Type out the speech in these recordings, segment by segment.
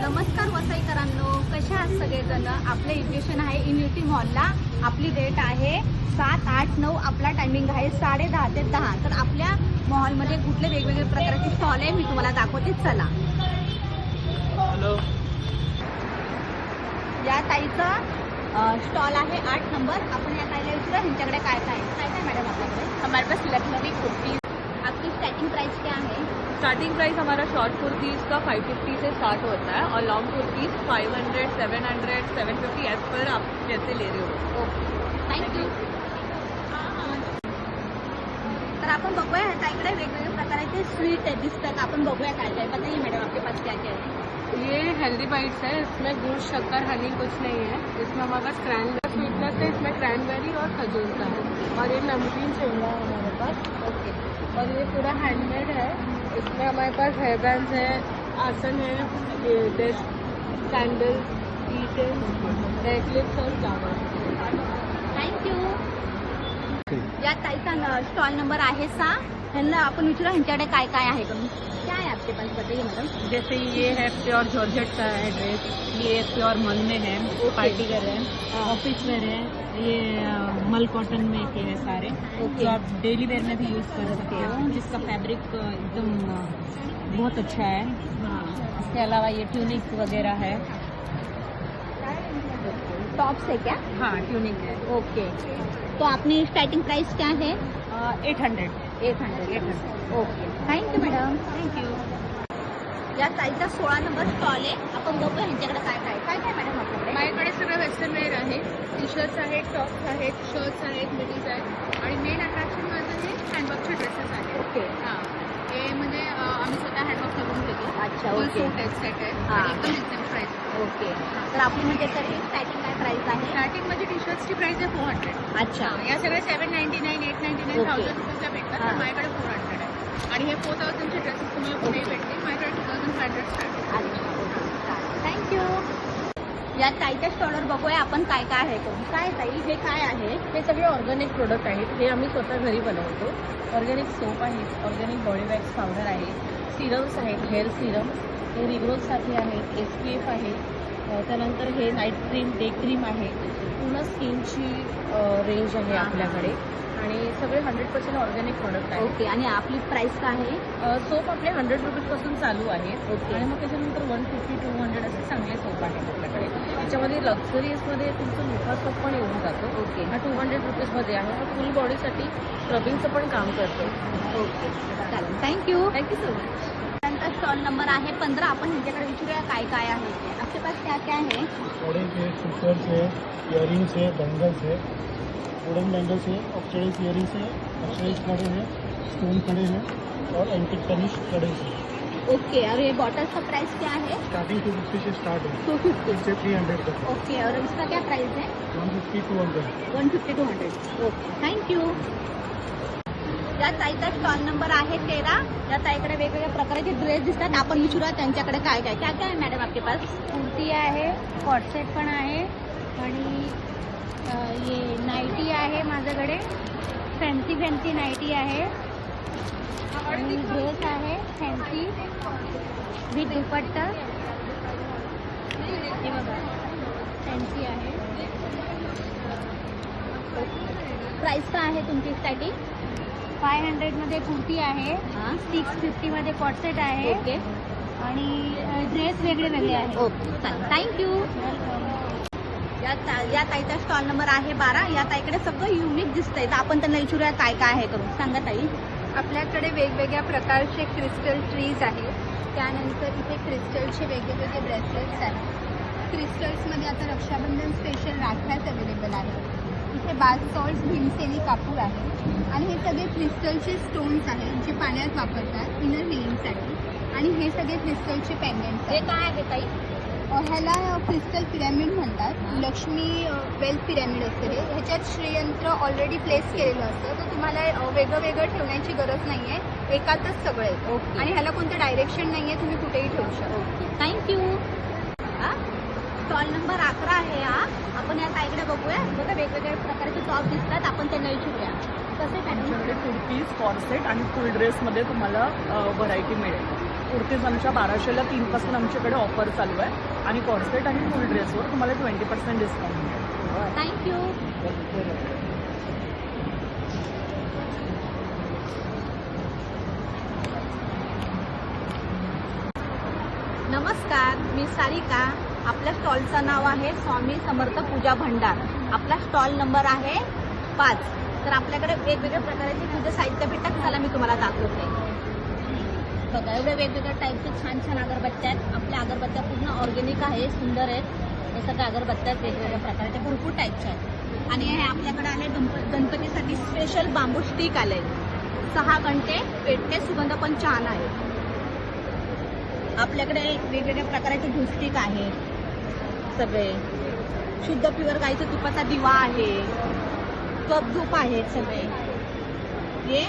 नमस्कार वसईकरांनो, कशा आहात सगळेजण। आपलं इन्व्हिटेशन आहे इन्युटी मॉलला। आपली डेट आहे 7, 8, 9। आपला टायमिंग आहे 10:30 ते 10। तर आपल्या मॉलमध्ये कुठले वेगवेगळे प्रकारचे स्टॉल आहे मी तुम्हाला दाखवते, चला। हॅलो, या ताईचा स्टॉल आहे 8 नंबर। आपण या ताईला विचारूया ह्यांच्याकडे काय काय काय मॅडम आपल्याकडे। हमारे पास लखनवी कुर्तीज़। आपकी स्टार्टिंग प्राइस क्या है? स्टार्टिंग प्राइस हमारा शॉर्ट कुर्तीज़ का 550 से स्टार्ट होता है और लॉन्ग कुर्तीज़ 500, 700, 750 एज पर आप जैसे ले रहे हो। Okay, thank you. तर आपण बघूया ह्याच्या इकडे वेगवेगळे प्रकारचे स्वीट दिसतात। आपण बघूया काय काय। बताइए मैडम, आपके पास क्या क्या है? ये हेल्दी बाइट्स है, इसमें गुड़ शक्कर हनी कुछ नहीं है। इसमें हमारे पास क्रैनबेरी स्वीटनेस है, इसमें क्रैनबेरी और खजूर का है। और ये नमकीन चिवड़ा है हमारे पास। ओके, और ये पूरा हैंडमेड है। इसमें हमारे पास हेयर बैंड्स है, आसन है, ये डेस्क सैंडल, कीचेन, नेकलेस और फ्लावर। थँक्यू। या ताईचा स्टॉल नंबर आहे 6। ह्यांना आपण विचारू ह्यांच्याकडे काय काय आहे कमी। क्या है आपके पास, बताइए मैडम। जैसे ये है प्योर जॉर्जेट का है ड्रेस, ये प्योर मल में है, पार्टी वेयर है, ऑफिस वेयर है, ये मल कॉटन में के है सारे, जो आप डेली वेयर में भी यूज कर सकते हो, जिसका फैब्रिक एकदम बहुत अच्छा है। इसके अलावा ये ट्यूनिक वगैरह है। टॉप्स है क्या? हाँ, ट्यूनिक है। ओके, तो आपने स्टार्टिंग प्राइस क्या है? 800। 800। Okay, thank you madam. थँक्यू। या ताईचा 16 नंबर स्टॉल आहे। आपण बघूया ह्यांच्याकडे काय काय काय काय मॅडम आपल्याकडे। माझ्याकडे सगळं वेस्टर्न वेअर आहे, टी शर्ट्स आहेत, टॉप्स आहेत, शर्ट्स आहेत, मिडीज आहेत आणि मेन अट्रॅक्शन माझं हे हँडवर्कचे ड्रेसेस आहेत। ओके, हां, हे म्हणजे आम्ही स्वतः हँडवर्क करून देतो। अच्छा, फुल ओके सूट आहे, सेट आहे हां. आणि एकदम रिजनेबल प्राइस आहे। ओके। तर आपली म्हणजे तरी स्टार्टिंग काय प्राइस आहे? स्टार्टिंग म्हणजे टी शर्ट्सची प्राइस आहे 400। अच्छा, या सगळ्या 799, 899, ओके. 1000 रुपयाच्या भेटतात, हां. पण माझ्याकडे 400 आहे आणि हे 4000चे ड्रेसेस तुम्हाला पुढे भेटतील। माझ्याकडे 2500 स्टार्ट आहे। अच्छा, थँक्यू। या ताईच्या स्टॉलवर बघूया आपण काय काय आहे करून। काय ताई, हे काय आहे? हे सगळे ऑर्गॅनिक प्रोडक्ट आहेत, हे आम्ही स्वतः घरी बनवतो। ऑर्गॅनिक सोप आहे, ऑर्गॅनिक बॉडी वॅक्स पावडर आहे, सिरम्स आहेत, हेअर सिरम, हे रिग्रोजसाठी आहेत, SPF आहे, त्यानंतर हे नाईट क्रीम, डे क्रीम आहे, पूर्ण स्किनची रेंज आहे आपल्याकडे आणि सगळे 100% ऑर्गॅनिक प्रोडक्ट आहेत। ओके, आणि आपली प्राइस काय आहे? सोप आपले 100 रुपीजपासून चालू आहे। ओके. आणि मग त्याच्यानंतर 150, 200 असे चांगले सोप आहेत आपल्याकडे। त्याच्यामध्ये लक्झरियसमध्ये तुमचं मोठा सोप पण येऊन जातो। ओके. हा 200 रुपीजमध्ये आहे, हा फुल बॉडीसाठी स्क्रबिंगचं पण काम करतो। ओके, चालेल, थँक्यू। Thank you so much. त्यांचा स्टॉल नंबर आहे 15। आपण ह्यांच्याकडे विचारूया काय काय आहे ते। आपके पास क्या क्या है? कड़े के सिस्टर्स है, इयरिंग्स है, बैंगल्स है, वुडन बैंगल्स है, ऑक्सीडाइज इयरिंग्स है, ऑक्सीडाइज कड़े हैं, स्टोन कड़े हैं और एंटिक फिनिश कड़े हैं। ओके, और ये बॉटल्स का प्राइस क्या है? स्टार्टिंग 250 से स्टार्ट है, 250। इससे 300 तक। ओके, और इसका क्या प्राइस है? 150 200। 150 to 100। Okay, thank you. या ताईचा स्टॉल नंबर आहे 13। या ताईकडे वेगवेगळ्या प्रकारचे ड्रेस दिसतात। आपण विचारूया त्यांच्याकडे काय काय काय काय आहे मॅडम आपके पास। कुर्ती आहे, कॉटसेट पण आहे आणि ये नाईटी आहे माझ्याकडे, फॅन्सी नाईटी आहे आणि ड्रेस आहे फॅन्सी विथ दुपट्टा। हे बघा, फॅन्सी आहे। प्राइस काय आहे तुमची स्टार्टिंग? 500 मध्ये कुर्ती आहे, हां, 650 मध्ये कॉटसेट आहे ओके आणि ड्रेस वेगळे वेगळे आहेत। ओके, चालेल, थँक्यू। या ताईचा स्टॉल नंबर आहे 12। या ताईकडे सगळं युनिक दिसतंय, तर आपण त्यांना विचारूया काय काय आहे करून। सांगा ताई। आपल्याकडे वेगवेगळ्या प्रकारचे क्रिस्टल ट्रीज आहेत, त्यानंतर इथे क्रिस्टलचे वेगवेगळे ब्रेसलेट्स आहेत। क्रिस्टल्समध्ये आता रक्षाबंधन स्पेशल राख्याच अवेलेबल आहेत। इथे बाथ सॉल्ट्स, भीमसेनी कापूर आहे आणि हे सगळे क्रिस्टलचे स्टोन्स आहेत जे पाण्यात वापरतात इनर हिलिंगसाठी आणि हे सगळे क्रिस्टलचे पेंडेंट्स हे आहेत। काय आहे ताई? ह्याला क्रिस्टल पिरॅमिड म्हणतात, लक्ष्मी वेल्थ पिरॅमिड असते हे। ह्याच्यात श्रीयंत्र ऑलरेडी प्लेस केलेलं असतं, तर तुम्हाला वेगळं वेगळं ठेवण्याची गरज नाही आहे, एकातच सगळं आहे। ओके. आणि ह्याला कोणतं डायरेक्शन नाही आहे, तुम्ही कुठेही ठेवू शकता। Okay, thank you. स्टॉल नंबर 11 आहे हा। आपण या ताईकडे बघूया। बघा, वेगवेगळ्या प्रकारचे टॉप दिसतात, आपण त्यांना विचारूया कसे मॅडम। आमच्याकडे कुर्तीज, कॉर्सेट आणि फुल ड्रेसमध्ये तुम्हाला व्हरायटी मिळेल। कुर्तीज आमच्या 1200ला 3पासून आमच्याकडे ऑफर चालू आहे आणि कॉर्सेट आणि फुल ड्रेसवर तुम्हाला 20% डिस्काउंट मिळेल. थँक्यू. नमस्कार, मी सारिका. आपल्या स्टॉलचं नाव आहे स्वामी समर्थ पूजा भंडार. आपला स्टॉल नंबर आहे 5. तर आपल्याकडे वेगवेगळ्या प्रकारचे पूजा साहित्य भेटतात. चला मी तुम्हाला दाखवते. बघा, एवढे वेगवेगळ्या टाईपचे छान छान अगरबत्त्या आहेत. आपल्या अगरबत्त्या पूर्ण ऑर्गॅनिक आहे, सुंदर आहेत. हे सगळ्या अगरबत्त्या आहेत वेगवेगळ्या प्रकारच्या, भरपूर टाईपच्या आहेत. आणि हे आपल्याकडे आहे गणपतीसाठी स्पेशल बांबू स्टिक आले. 6 घंटे पेटते, सुगंध पण छान आहे. आपल्याकडे वेगवेगळ्या प्रकारचे धूपस्टिक आहे. सगळे शुद्ध प्युअर गाईचं तुपाचा दिवा आहे. कप धूप आहेत सगळे. हे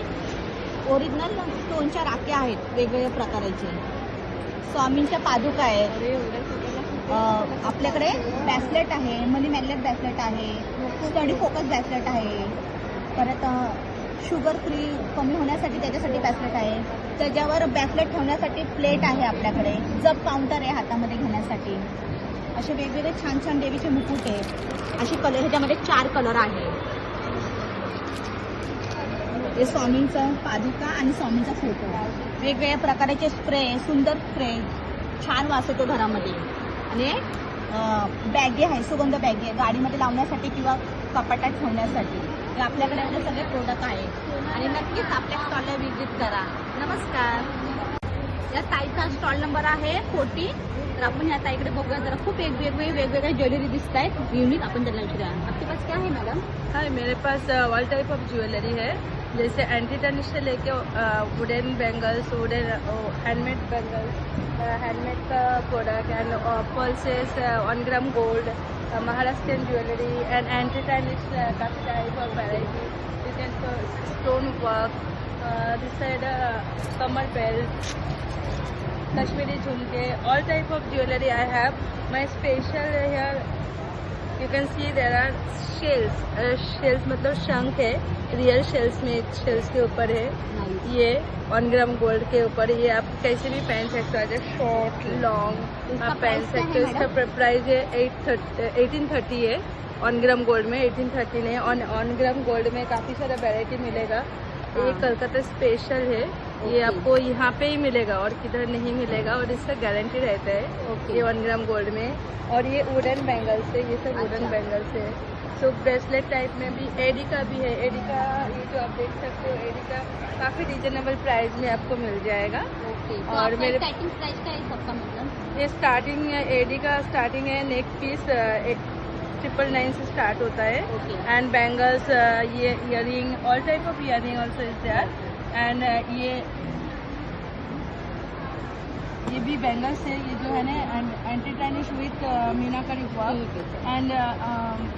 ओरिजिनल स्टोनच्या राख्या आहेत वेगवेगळ्या प्रकाराचे. स्वामींच्या पादुका आहेत. आपल्याकडे ब्रॅसलेट आहे, मनी मॅग्नेट ब्रॅसलेट आहे, स्टडी फोकस ब्रॅसलेट आहे. परत शुगर फ्री कमी होण्यासाठी त्याच्यासाठी ब्रॅसलेट आहे. त्याच्यावर ब्रॅसलेट ठेवण्यासाठी प्लेट आहे. आपल्याकडे जप काउंटर आहे हातामध्ये घेण्यासाठी. असे वेगवेगळे छान छान देवीचे मुकुट आहेत. असे कलर, ह्याच्यामध्ये 4 कलर आहे. हे स्वामींचं पादुका आणि स्वामींचा फोटो. वेगवेगळ्या प्रकारचे स्प्रे, सुंदर स्प्रे, छान वास येतो घरामध्ये. आणि बॅगे आहे, सुगंध बॅगे गाडीमध्ये लावण्यासाठी किंवा कपाटात ठेवण्यासाठी. हे आपल्याकडे असे सगळे प्रोडक्ट आहेत. आणि नक्कीच आपल्या स्टॉलला व्हिजिट करा. नमस्कार. या ताईचा स्टॉल नंबर आहे 40. तर आपण या ताईकडे बघूया जरा. खूप वेगवेगळे ज्वेलरी दिसत आहेत युनिक. आपण त्यांना विचारूया, आपके पास क्या है मैडम? हाय, मेरे पास ऑल टाइप ऑफ ज्वेलरी है, जैसे एंटी टर्निश से लेके wooden bangles, wooden handmade bangles, handmade का product and pulses, 1 gram gold, Maharashtrian jewellery and anti tarnish काफी type of variety. You can stone work, this side कमर belt, Kashmiri झुमके, all type of jewelry I have. My special here you can see there are shells. Shells मतलब शंख है, real shells में shells के ऊपर है. ये 1 ग्राम गोल्ड के ऊपर. ये आप कैसे भी पहन सकते हो, शॉर्ट लॉन्ग आप पहन सकते हो. इसका प्राइस है 1830 है. 1 ग्राम गोल्ड में 1830 है. 1 ग्राम गोल्ड में काफ़ी सारा वेराइटी मिलेगा. ये कलकत्ता स्पेशल है. ये आपको यहाँ पे ही मिलेगा और किधर नहीं मिलेगा, और इसका गारंटी रहता है. ये 1 ग्राम गोल्ड में. और ये वुडन बैंगल्स है, ये सब वुडन बैंगल्स है. सो ब्रेसलेट टाइप में भी एडी का भी है. एडी का ये जो आप देख सकते हो, एडी का काफ़ी रिजनेबल प्राइस में आपको मिल जाएगा. और मेरे स्टार्टिंग प्राइस का है सबका मतलब? ये स्टार्टिंग एडी का स्टार्टिंग है नेक पीस 999 से स्टार्ट होता है. एंड बैंगल्स, ये earring, all type of earring also is there. And ये भी बैंगल्स है, ये जो है ना anti tarnish with meenakari work and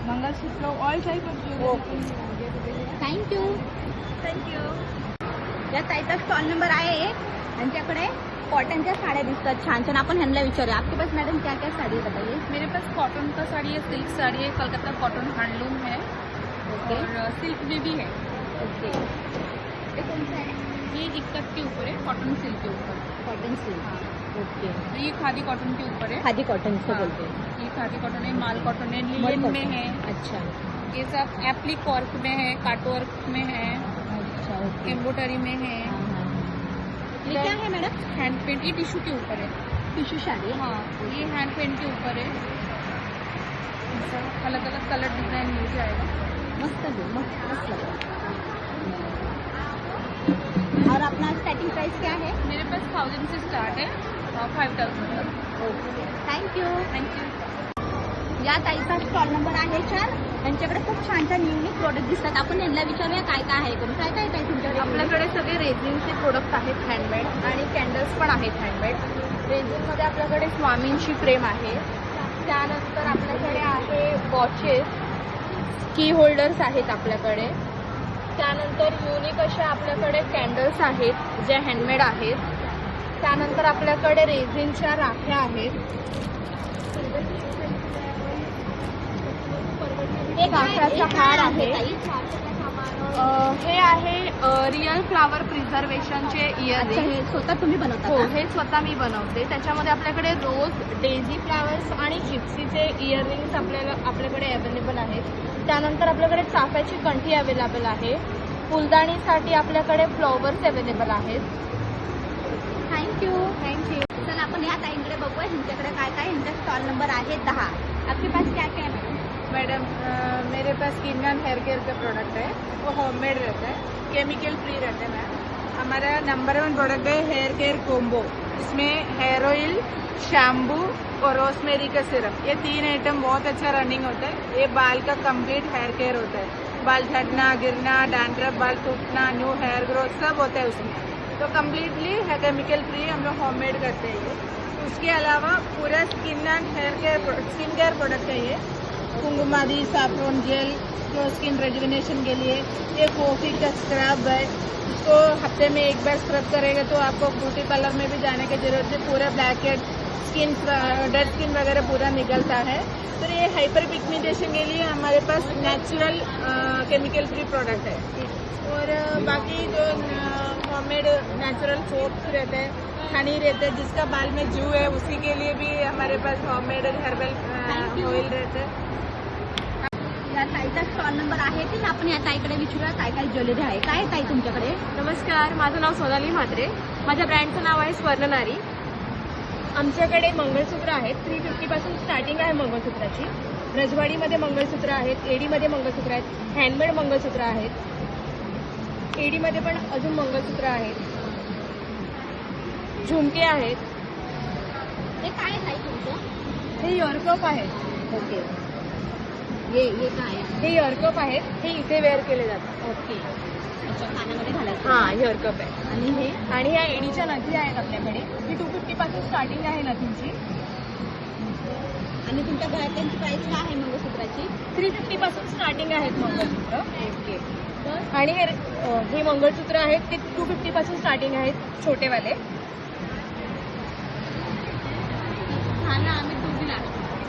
mangalsutra, all type of jewellery. Thank you. Thank you. या ताईचा स्टॉल नंबर आहे 1. त्यांच्याकडे कॉटनच्या साड्या दिसतात छान छान. आपण ह्यांना विचारूया, आपके पास मैडम क्या क्या साड़ी बताइए? मेरे पास कॉटन का साड़ी है, सिल्क साड़ी है, कलकत्ता कॉटन हैंडलूम है. ओके. और सिल्क में भी है. ओके. ये कौन सा है? ये इक्कत के ऊपर है, कॉटन सिल्क के ऊपर. Cotton silk. ओके. तो ये खादी कॉटन के ऊपर है. खादी कॉटन से हाँ. बोलते हैं. ये खादी कॉटन है, माल कॉटन है, लिनन में है. अच्छा ये सब एप्लिक वर्क में है, काट वर्क में है, अच्छा. ओके. एम्ब्रॉयडरी में है. हाँ, हाँ, हाँ. ये क्या है मैडम? हैंड पेंट, ये टिश्यू के ऊपर है. टिश्यू साड़ी. हाँ, ये हैंड पेंट के ऊपर है. अलग अलग कलर डिजाइन मिल जाएगा. मस्त है, मस्त लगा. और अपना स्टार्टिंग प्राइस क्या है? मेरे पास 1000 से स्टार्ट है 5000 तक. ओके. थँक्यू. थँक्यू. या ताईचा स्टॉल नंबर आहे 4. त्यांच्याकडे खूप छान छान युनिक प्रोडक्ट दिसतात. आपण यांना विचारूया काय काय आहे करून. काय काय तुमच्याकडे? आपल्याकडे सगळे रेझिनचे प्रोडक्ट आहेत हँडमेड, आणि कॅन्डल्स पण आहेत हँडमेड. रेझिनमध्ये आपल्याकडे स्वामींची फ्रेम आहे. त्यानंतर आपल्याकडे आहे वॉचेस, की होल्डर्स आहेत आपल्याकडे. त्यानंतर युनिक अशा आपल्याकडे कॅन्डल्स आहेत जे हँडमेड आहेत. त्यानंतर आपल्याकडे रेझिनच्या राख्या आहेत. एक कापडाचा हार आहे. हे आहे रिअल फ्लावर प्रिझर्वेशनचे अच्छा, इयरिंग. हे स्वतः तुम्ही बनवता हो, का? हे स्वतः मी बनवते. त्याच्यामध्ये आपल्याकडे रोज, डेझी फ्लावर्स आणि जिप्सीचे इयरिंग्स आपल्याकडे अवेलेबल आहेत. त्यानंतर आपल्याकडे चाफ्याची कंठी अवेलेबल आहे. फुलदाणीसाठी आपल्याकडे फ्लॉवर्स अवेलेबल आहेत. थँक्यू. चला आपण या ताईंकडे बघूया ह्यांच्याकडे काय काय. ह्यांचा स्टॉल नंबर आहे 10. आपके पास क्या क्या है मैडम? मैडम मेरे पास स्किन एंड हेयर केयर का प्रोडक्ट है, वो होममेड रहता है, केमिकल फ्री रहता है मैम. हमारा नंबर 1 प्रोडक्ट है हेयर केयर कोम्बो. इसमें हेयर ऑयल, शैम्पू और रोजमेरी का सिरप, ये 3 आइटम बहुत अच्छा रनिंग होता है. ये बाल का कंप्लीट हेयर केयर होता है. बाल झड़ना, गिरना, डैंड्रफ, बाल टूटना, न्यू हेयर ग्रोथ सब होता है उसमें. तो कम्प्लीटली है केमिकल फ्री, हम लोग होममेड करते हैं ये. उसके अलावा पूरा स्किन केयर प्रोडक्ट है ये. कुंकुमादी सैफरन जेल जो स्किन रेजुविनेशन के लिए. ये कॉफी का स्क्रब है, इसको हफ्ते में एक बार स्क्रब करेगा तो आपको ब्यूटी पार्लर में भी जाने की जरूरत है. पूरा black head skin, dead skin वगैरह पूरा निकलता है. तो ये हाइपर पिगमेंटेशन के लिए हमारे pass natural chemical free product है. और बाकी जो होममेड नेचुरल सोप रहते हैं, हनी रहते हैं, जिसका बाल में जू है उसी के लिए भी हमारे पास होममेड हर्बल ऑयल रहते हैं. या ताईचा स्टॉल नंबर आहे की आपण या ताईकडे विचारूया काय काय ज्वेलरी आहे. काय ताई तुमच्याकडे? नमस्कार, माझं नाव सोनाली म्हात्रे. माझ्या ब्रँडचं नाव आहे स्वर्णनारी. आमच्याकडे मंगळसूत्र आहेत. 350 पासून स्टार्टिंग आहे मंगळसूत्राची. रजवाडीमध्ये मंगळसूत्र आहेत, एडीमध्ये मंगळसूत्र आहेत, हँडमेड मंगळसूत्र आहेत. एडीमध्ये पण अजून मंगळसूत्र आहेत, झुमके आहेत. हे काय आहे ताई तुमचं? हे इयरकप आहेत. ओके. हे काय आहे? हे इयरकप आहेत. हे इथे वेअर केले जातात. ओके. अच्छा, कानामध्ये घालायचं. हां, इयरकप आहे. आणि हे आणि ह्या एडीच्या नथी आहेत आपल्याकडे. ही 250 पासून स्टार्टिंग आहे नथींची. आणि तुमच्या गळ्याची प्राइस काय आहे मंगळसूत्राची? 350 पासून स्टार्टिंग आहेत मंगळसूत्र. ओके. आणि हे मंगळसूत्र आहेत ते 250 पासून स्टार्टिंग आहेत, छोटेवाले.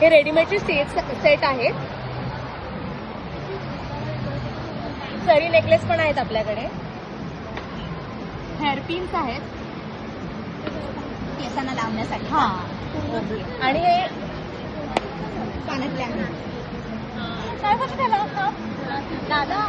हे रेडीमेडचे सेट आहेत. सरी नेकलेस पण आहेत आपल्याकडे. हेअरपिन्स आहेत. केसांना लावण्यासाठी. ओके. आणि हे कानातल्या. काय बोलते त्याला? दादा